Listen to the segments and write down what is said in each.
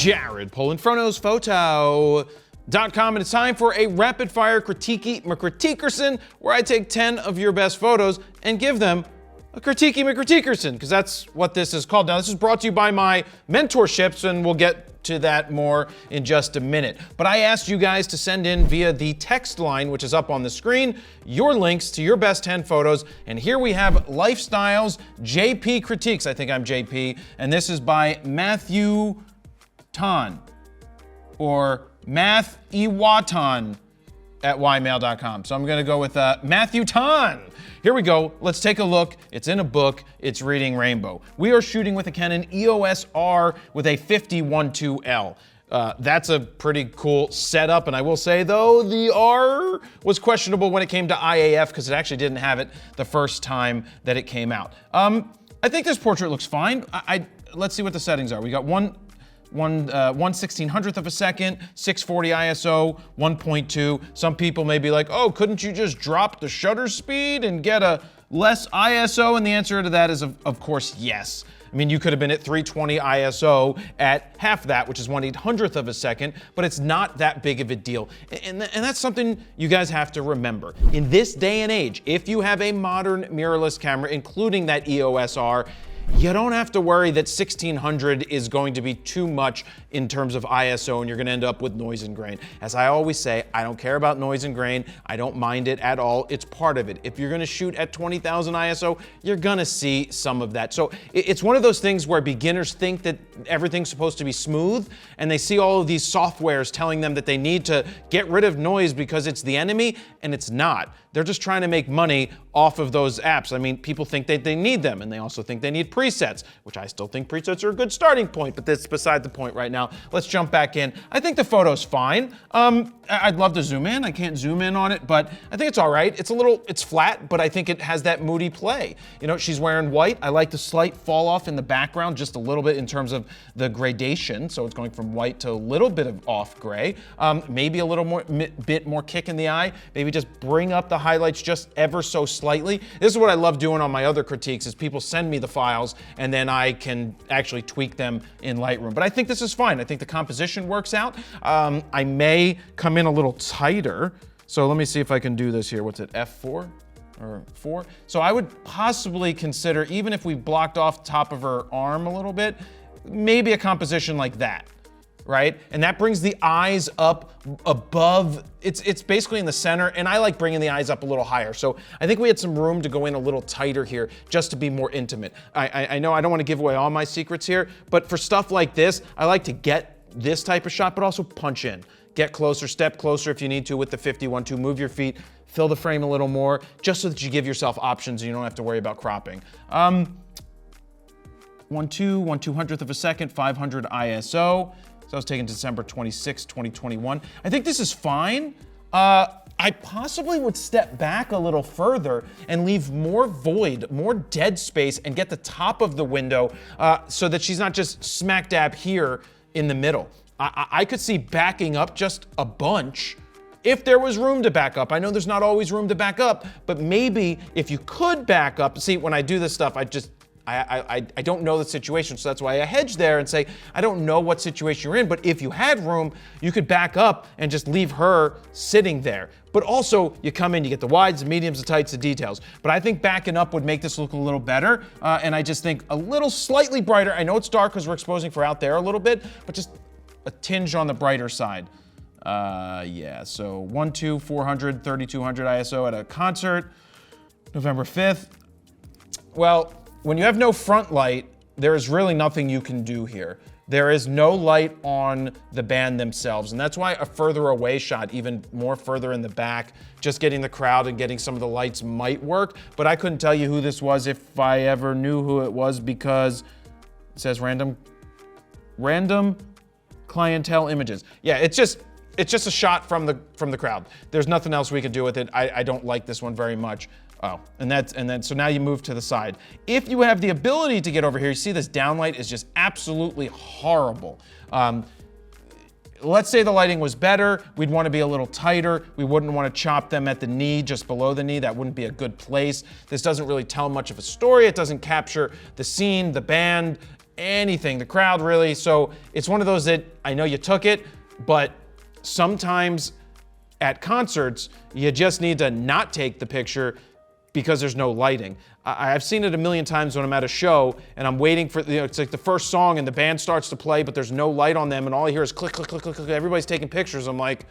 Jared Polin, FroKnowsPhoto.com, and it's time for a rapid fire critiquey McCritiquerson, where I take 10 of your best photos and give them a critiquey McCritiquerson, because that's what this is called. Now, this is brought to you by my mentorships, and we'll get to that more in just a minute. But I asked you guys to send in via the text line, which is up on the screen, your links to your best 10 photos. And here we have Lifestyles JP Critiques. I think I'm JP. And this is by Matthew Tan, or Math Iwatan at ymail.com. So I'm gonna go with Matthew Tan. Here we go, let's take a look. It's in a book, it's reading rainbow. We are shooting with a Canon EOS R with a 50-1.2L. That's a pretty cool setup, and I will say though, the R was questionable when it came to IAF because it actually didn't have it the first time that it came out. I think this portrait looks fine. Let's see what the settings are. We got 1/1600th of a second, 640 ISO, 1.2. Some people may be like, oh, couldn't you just drop the shutter speed and get a less ISO? And the answer to that is, of course, yes. I mean, you could have been at 320 ISO at half that, which is 1/800th of a second, but it's not that big of a deal. And that's something you guys have to remember. In this day and age, if you have a modern mirrorless camera, including that EOS R, you don't have to worry that 1600 is going to be too much in terms of ISO and you're gonna end up with noise and grain. As I always say, I don't care about noise and grain. I don't mind it at all. It's part of it. If you're gonna shoot at 20,000 ISO, you're gonna see some of that. So it's one of those things where beginners think that everything's supposed to be smooth, and they see all of these softwares telling them that they need to get rid of noise because it's the enemy, and it's not. They're just trying to make money off of those apps. I mean, people think that they need them, and they also think they need presets, which I still think presets are a good starting point, but that's beside the point right now. Let's jump back in. I think the photo's fine. I'd love to zoom in. I can't zoom in on it, but I think it's all right. It's flat, but I think it has that moody play. You know, she's wearing white. I like the slight fall off in the background, just a little bit in terms of the gradation. So it's going from white to a little bit of off gray. Maybe a little bit more kick in the eye. Maybe just bring up the highlights just ever so slightly. This is what I love doing on my other critiques, is people send me the files and then I can actually tweak them in Lightroom. But I think this is fine. I think the composition works out. I may come in a little tighter. So let me see if I can do this here. What's it, F4 or 4? So I would possibly consider, even if we blocked off the top of her arm a little bit, maybe a composition like that, right? And that brings the eyes up above, it's basically in the center, and I like bringing the eyes up a little higher. So I think we had some room to go in a little tighter here just to be more intimate. I know I don't want to give away all my secrets here, but for stuff like this, I like to get this type of shot, but also punch in. Get closer, step closer if you need to with the 50-1.2, move your feet, fill the frame a little more, just so that you give yourself options and you don't have to worry about cropping. 1/200th of a second, 500 ISO. So I was taken December 26, 2021. I think this is fine. I possibly would step back a little further and leave more void, more dead space, and get the top of the window so that she's not just smack dab here in the middle. I could see backing up just a bunch if there was room to back up. I know there's not always room to back up, but maybe if you could back up, see, when I do this stuff, I don't know the situation, so that's why I hedge there and say, I don't know what situation you're in, but if you had room, you could back up and just leave her sitting there. But also, you come in, you get the wides, the mediums, the tights, the details. But I think backing up would make this look a little better, and I just think a little slightly brighter. I know it's dark because we're exposing for out there a little bit, but just a tinge on the brighter side. Yeah, so 1/2, 400, 3200 ISO at a concert, November 5th. Well, when you have no front light, there is really nothing you can do here. There is no light on the band themselves, and that's why a further away shot, even more further in the back, just getting the crowd and getting some of the lights might work, but I couldn't tell you who this was if I ever knew who it was, because it says random clientele images. Yeah, it's just a shot from the crowd. There's nothing else we could do with it. I don't like this one very much. Oh, and then so now you move to the side. If you have the ability to get over here, you see this downlight is just absolutely horrible. Let's say the lighting was better, we'd want to be a little tighter. We wouldn't want to chop them at the knee, just below the knee. That wouldn't be a good place. This doesn't really tell much of a story. It doesn't capture the scene, the band. anything. The crowd really, so it's one of those that I know you took it, but sometimes at concerts, you just need to not take the picture because there's no lighting. I've seen it a million times when I'm at a show and I'm waiting for, it's like the first song and the band starts to play, but there's no light on them and all I hear is click, click, click, click, click. Everybody's taking pictures. I'm like,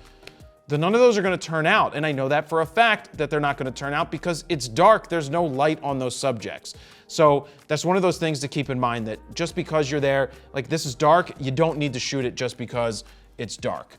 none of those are gonna turn out. And I know that for a fact that they're not gonna turn out because it's dark, there's no light on those subjects. So that's one of those things to keep in mind, that just because you're there, like this is dark, you don't need to shoot it just because it's dark.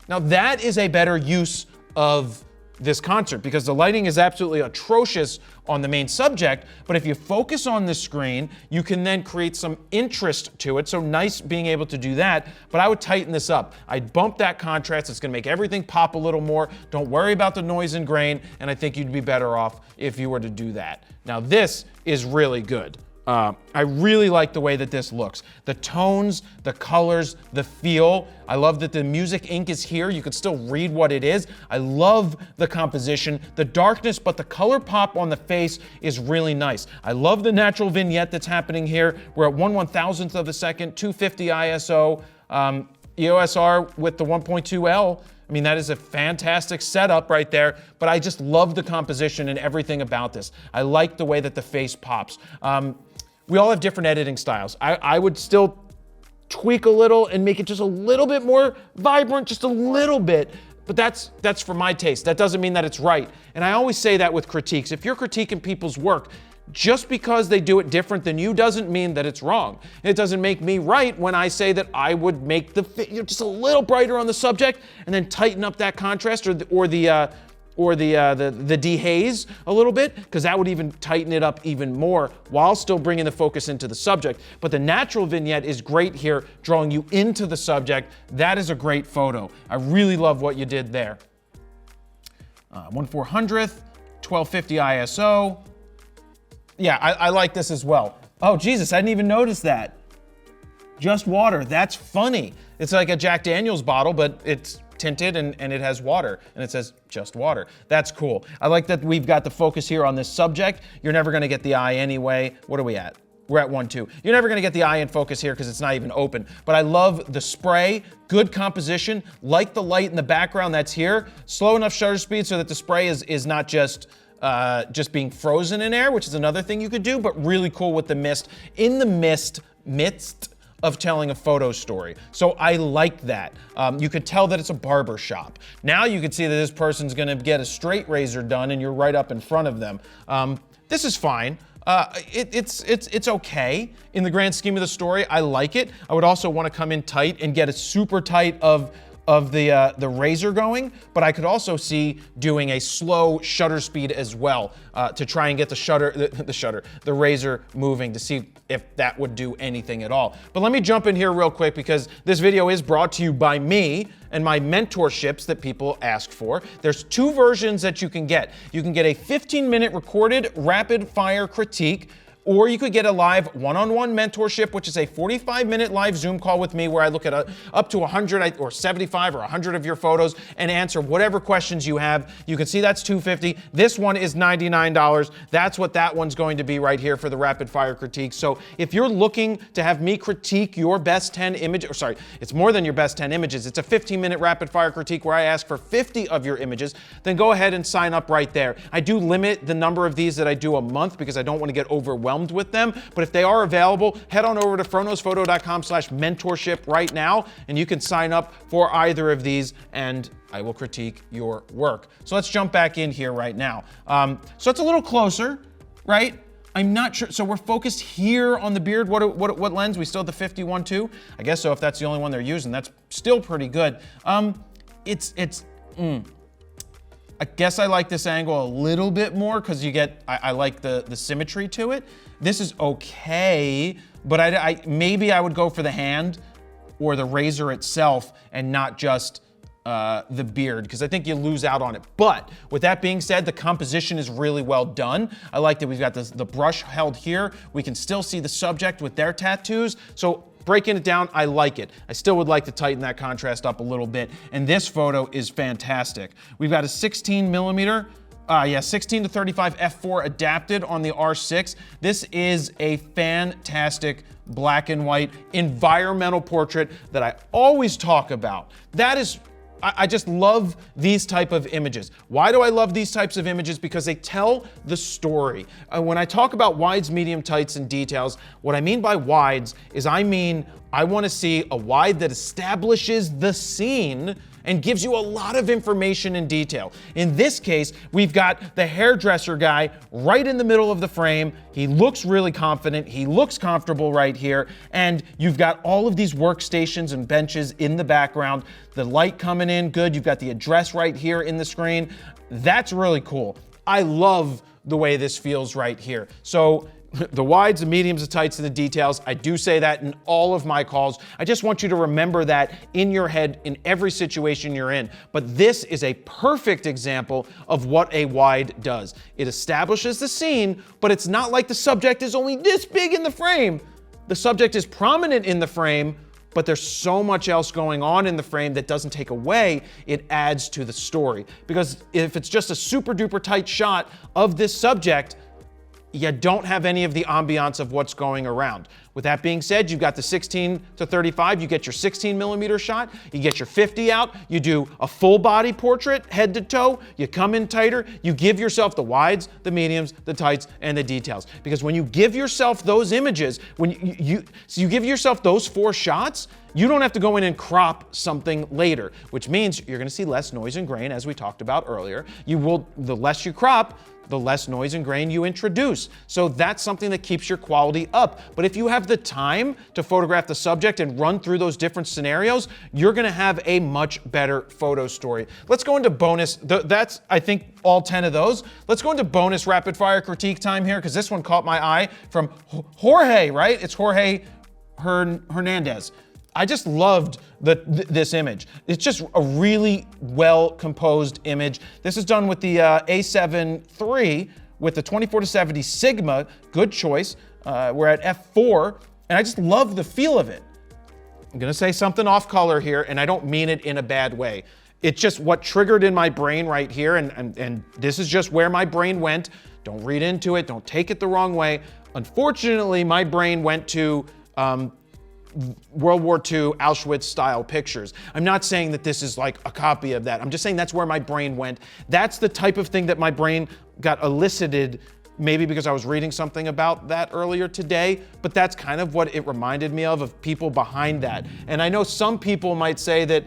Now that is a better use of this concert because the lighting is absolutely atrocious on the main subject, but if you focus on the screen, you can then create some interest to it. So nice being able to do that, but I would tighten this up. I'd bump that contrast. It's gonna make everything pop a little more. Don't worry about the noise and grain, and I think you'd be better off if you were to do that. Now this is really good. I really like the way that this looks. The tones, the colors, the feel. I love that the music ink is here. You can still read what it is. I love the composition, the darkness, but the color pop on the face is really nice. I love the natural vignette that's happening here. We're at 1/1000th of a second, 250 ISO, EOS R with the 1.2L. I mean, that is a fantastic setup right there, but I just love the composition and everything about this. I like the way that the face pops. We all have different editing styles. I would still tweak a little and make it just a little bit more vibrant, just a little bit, but that's for my taste. That doesn't mean that it's right. And I always say that with critiques. If you're critiquing people's work, just because they do it different than you doesn't mean that it's wrong. It doesn't make me right when I say that I would make the just a little brighter on the subject and then tighten up that contrast or the dehaze a little bit, because that would even tighten it up even more while still bringing the focus into the subject. But the natural vignette is great here, drawing you into the subject. That is a great photo. I really love what you did there. 1/400th, 1250 ISO. Yeah, I like this as well. Oh, Jesus, I didn't even notice that. Just water, that's funny. It's like a Jack Daniels bottle, but it's tinted and it has water, and it says just water. That's cool. I like that we've got the focus here on this subject. You're never gonna get the eye anyway. What are we at? We're at 1.2. You're never gonna get the eye in focus here because it's not even open, but I love the spray, good composition, like the light in the background that's here. Slow enough shutter speed so that the spray is not just being frozen in air, which is another thing you could do, but really cool with the mist. In the midst of telling a photo story. So I like that. You could tell that it's a barber shop. Now you could see that this person's gonna get a straight razor done and you're right up in front of them. This is fine. It's okay. In the grand scheme of the story, I like it. I would also wanna come in tight and get a super tight of the razor going, but I could also see doing a slow shutter speed as well to try and get the razor moving to see if that would do anything at all. But let me jump in here real quick because this video is brought to you by me and my mentorships that people ask for. There's two versions that you can get. You can get a 15-minute recorded rapid fire critique, or you could get a live one-on-one mentorship, which is a 45-minute live Zoom call with me where I look at up to 100 or 75 or 100 of your photos and answer whatever questions you have. You can see that's $250. This one is $99. That's what that one's going to be right here for the rapid fire critique. So if you're looking to have me critique your best 10 images, or sorry, it's more than your best 10 images. It's a 15-minute rapid fire critique where I ask for 50 of your images. Then go ahead and sign up right there. I do limit the number of these that I do a month because I don't want to get overwhelmed with them, but if they are available, head on over to FroKnowsPhoto.com/mentorship right now, and you can sign up for either of these, and I will critique your work. So let's jump back in here right now. So it's a little closer, right? I'm not sure. So we're focused here on the beard. What lens? We still have the 51.2? I guess so. If that's the only one they're using, that's still pretty good. I guess I like this angle a little bit more because you get, I like the symmetry to it. This is okay, but maybe I would go for the hand or the razor itself and not just the beard, because I think you lose out on it. But with that being said, the composition is really well done. I like that we've got the brush held here. We can still see the subject with their tattoos. So breaking it down, I like it. I still would like to tighten that contrast up a little bit. And this photo is fantastic. We've got a 16 millimeter Yeah, 16 to 35 f4 adapted on the R6. This is a fantastic black and white environmental portrait that I always talk about. That is, I just love these type of images. Why do I love these types of images? Because they tell the story. When I talk about wides, medium, tights, and details, what I mean by wides is I want to see a wide that establishes the scene and gives you a lot of information and detail. In this case, we've got the hairdresser guy right in the middle of the frame. He looks really confident. He looks comfortable right here. And you've got all of these workstations and benches in the background. The light coming in good. You've got the address right here in the screen. That's really cool. I love the way this feels right here. So the wides, the mediums, the tights, and the details. I do say that in all of my calls. I just want you to remember that in your head in every situation you're in. But this is a perfect example of what a wide does. It establishes the scene, but it's not like the subject is only this big in the frame. The subject is prominent in the frame, but there's so much else going on in the frame that doesn't take away, it adds to the story. Because if it's just a super duper tight shot of this subject, you don't have any of the ambiance of what's going around. With that being said, you've got the 16 to 35, you get your 16 millimeter shot, you get your 50 out, you do a full body portrait, head to toe, you come in tighter, you give yourself the wides, the mediums, the tights, and the details. Because when you give yourself those images, when you give yourself those 4 shots, you don't have to go in and crop something later, which means you're gonna see less noise and grain, as we talked about earlier. The less you crop, the less noise and grain you introduce. So that's something that keeps your quality up. But if you have the time to photograph the subject and run through those different scenarios, you're gonna have a much better photo story. Let's go into bonus. That's, I think, all 10 of those. Let's go into bonus rapid fire critique time here, because this one caught my eye from Jorge, right? It's Jorge Hernandez. I just loved this image. It's just a really well-composed image. This is done with the A7 III with the 24-70 Sigma. Good choice. We're at f4, and I just love the feel of it. I'm gonna say something off color here, and I don't mean it in a bad way. It's just what triggered in my brain right here, and this is just where my brain went. Don't read into it, don't take it the wrong way. Unfortunately, my brain went to World War II Auschwitz style pictures. I'm not saying that this is like a copy of that. I'm just saying that's where my brain went. That's the type of thing that my brain got elicited, maybe because I was reading something about that earlier today, but that's kind of what it reminded me of people behind that. And I know some people might say that,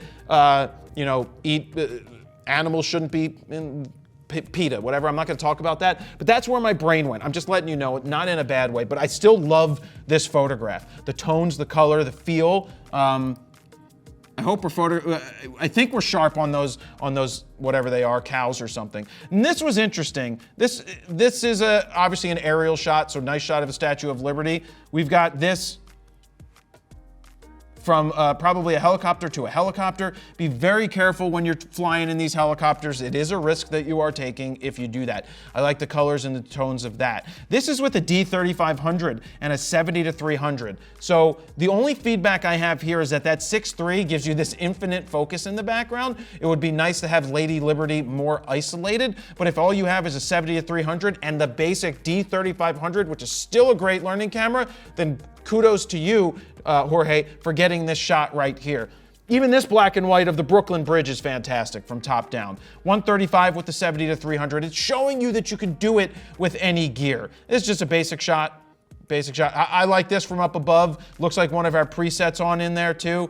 animals shouldn't be in PETA, whatever. I'm not going to talk about that, but that's where my brain went. I'm just letting you know, not in a bad way, but I still love this photograph. The tones, the color, the feel. I hope I think we're sharp on those whatever they are, cows or something. And this was interesting. This is obviously an aerial shot, so nice shot of the Statue of Liberty. We've got this from probably a helicopter to a helicopter. Be very careful when you're flying in these helicopters. It is a risk that you are taking if you do that. I like the colors and the tones of that. This is with a D3500 and a 70-300. So the only feedback I have here is that 6.3 gives you this infinite focus in the background. It would be nice to have Lady Liberty more isolated, but if all you have is a 70-300 and the basic D3500, which is still a great learning camera, then kudos to you, Jorge, for getting this shot right here. Even this black and white of the Brooklyn Bridge is fantastic from top down. 135 with the 70-300. It's showing you that you can do it with any gear. It's just a basic shot. Basic shot. I like this from up above. Looks like one of our presets on in there too.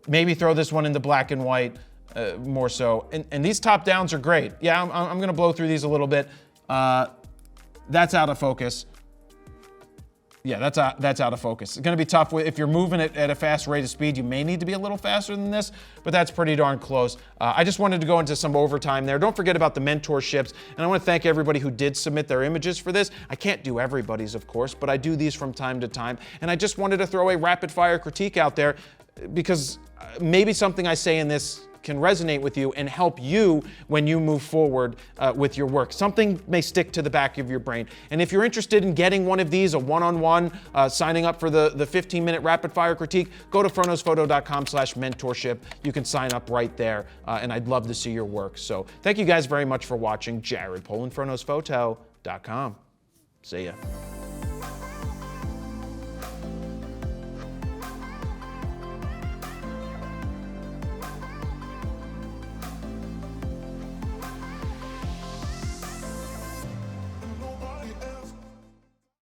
Maybe throw this one in the black and white more so. And these top downs are great. Yeah, I'm gonna blow through these a little bit. That's out of focus. Yeah, that's out of focus. It's gonna be tough if you're moving it at a fast rate of speed. You may need to be a little faster than this, but that's pretty darn close. I just wanted to go into some overtime there. Don't forget about the mentorships, and I want to thank everybody who did submit their images for this. I can't do everybody's, of course, but I do these from time to time, and I just wanted to throw a rapid fire critique out there because maybe something I say in this can resonate with you and help you when you move forward with your work. Something may stick to the back of your brain. And if you're interested in getting one of these, a one-on-one, signing up for the 15-minute rapid fire critique, go to FroKnowsPhoto.com/mentorship. You can sign up right there, and I'd love to see your work. So thank you guys very much for watching. Jared Polin, FroKnowsPhoto.com. See ya.